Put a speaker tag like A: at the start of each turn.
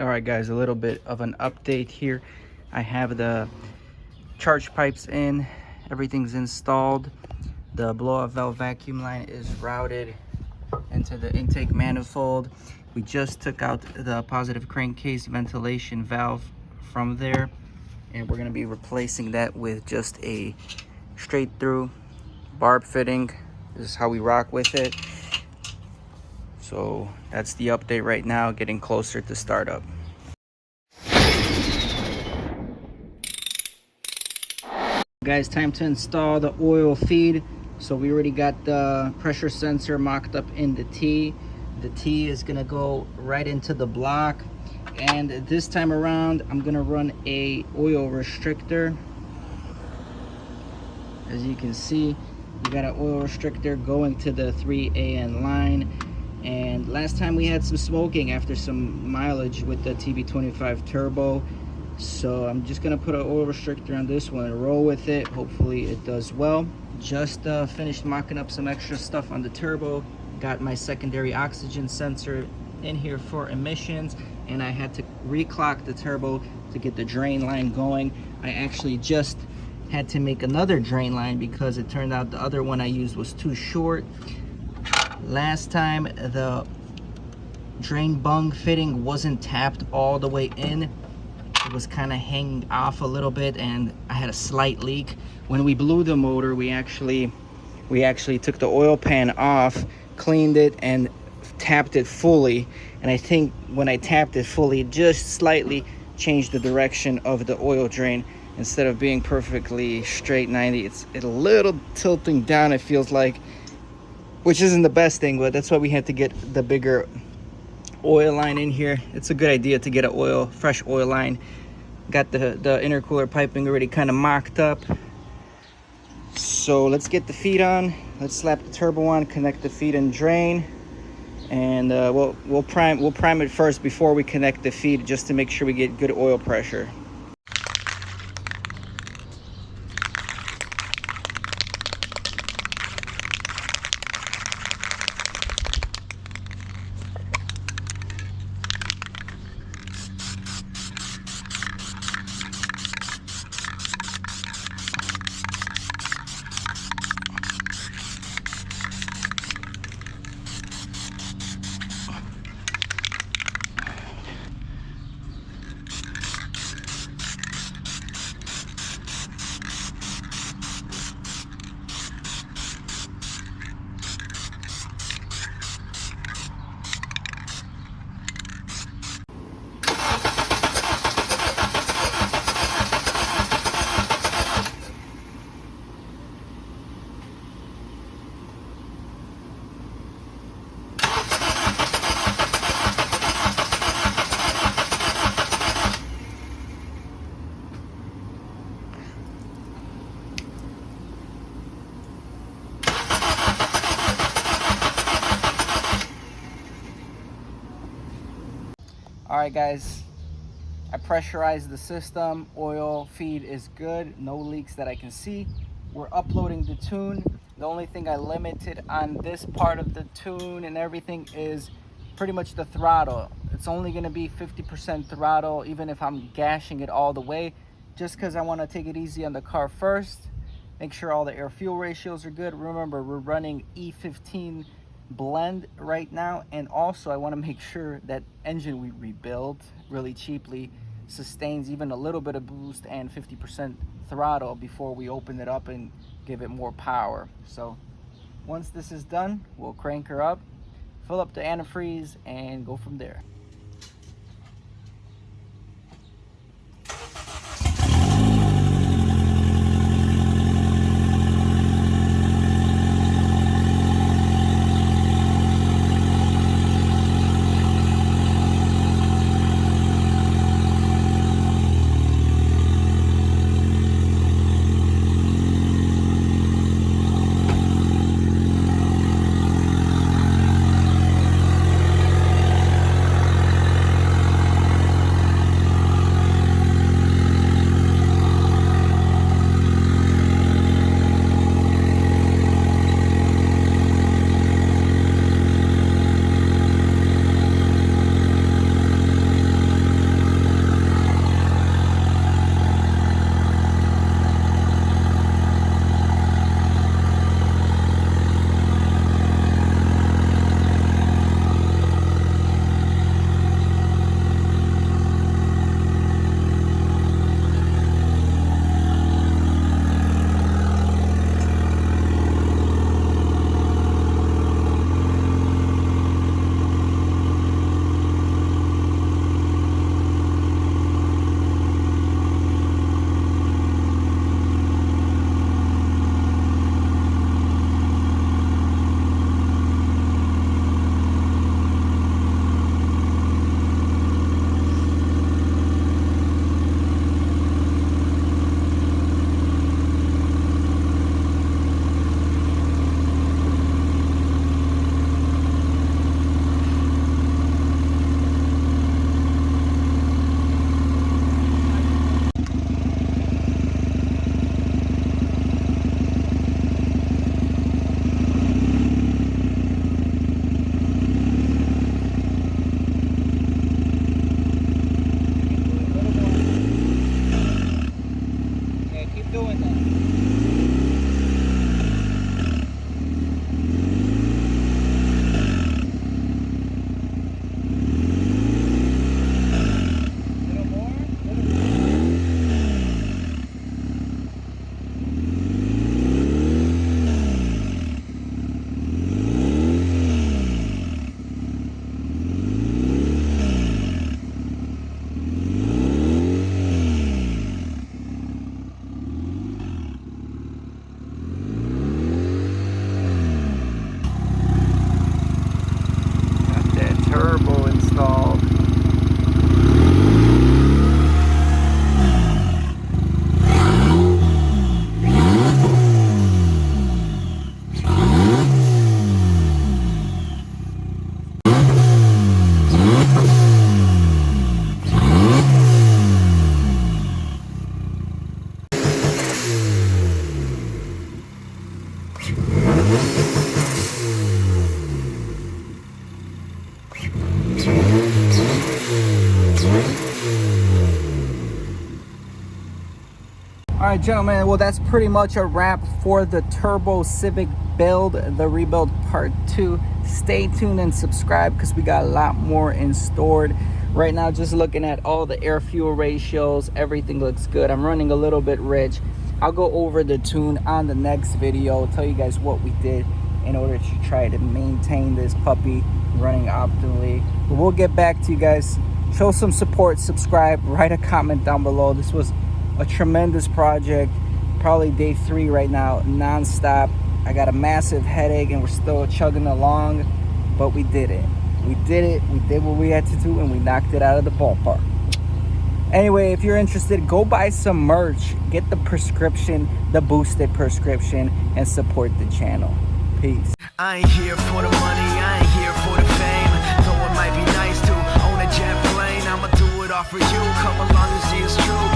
A: All right, guys, a little bit of an update here. I have the charge pipes in, everything's installed. The blow-off valve vacuum line is routed into the intake manifold. We just took out the positive crankcase ventilation valve from there, and we're going to be replacing that with just a straight through barb fitting. This is how we rock with it. So that's the update right now, getting closer to startup. Guys, time to install the oil feed. So we already got the pressure sensor mocked up in the T. The T is gonna go right into the block, and this time around I'm gonna run a oil restrictor. As you can see, we got an oil restrictor going to the 3AN line. And last time we had some smoking after some mileage with the TB25 turbo. So I'm just gonna put an oil restrictor on this one and roll with it. Hopefully it does well. Just finished mocking up some extra stuff on the turbo. Got my secondary oxygen sensor in here for emissions, and I had to reclock the turbo to get the drain line going. I actually just had to make another drain line because it turned out the other one I used was too short. Last time the drain bung fitting wasn't tapped all the way in. It was kind of hanging off a little bit, and I had a slight leak. When we blew the motor, we actually took the oil pan off, cleaned it, and tapped it fully. And I think when I tapped it fully, it just slightly changed the direction of the oil drain. Instead of being perfectly straight 90, it's a little tilting down, it feels like, which isn't the best thing, but that's why we had to get the bigger oil line in here. It's a good idea to get a fresh oil line. Got the intercooler piping already kind of mocked up. So let's get the feed on. Let's slap the turbo on, connect the feed and drain, and we'll prime it first before we connect the feed, just to make sure we get good oil pressure. All right, guys, I pressurized the system. Oil feed is good, no leaks that I can see. We're uploading the tune. The only thing I limited on this part of the tune and everything is pretty much the throttle. It's only gonna be 50% throttle, even if I'm gashing it all the way, just because I want to take it easy on the car first. Make sure all the air fuel ratios are good. Remember, we're running E15 blend right now, and also I want to make sure that engine we rebuild really cheaply sustains even a little bit of boost and 50% throttle before we open it up and give it more power. So once this is done, we'll crank her up, fill up the antifreeze, and go from there. right, gentlemen, well, that's pretty much a wrap for the Turbo Civic build, the rebuild part 2. Stay tuned and subscribe because we got a lot more in stored. Right now, just looking at all the air fuel ratios, everything looks good. I'm running a little bit rich. I'll go over the tune on the next video, tell you guys what we did in order to try to maintain this puppy running optimally. But we'll get back to you guys. Show some support, subscribe, write a comment down below. This was a tremendous project, probably day 3 right now, non-stop. I got a massive headache and we're still chugging along, but we did it. We did what we had to do, and we knocked it out of the ballpark. Anyway, if you're interested, go buy some merch, get the prescription, the boosted prescription, and support the channel. Peace.
B: I ain't here for the money, I ain't here for the fame. Though it might be nice to own a jet plane, I'ma do it all for you. Come along and see it's true.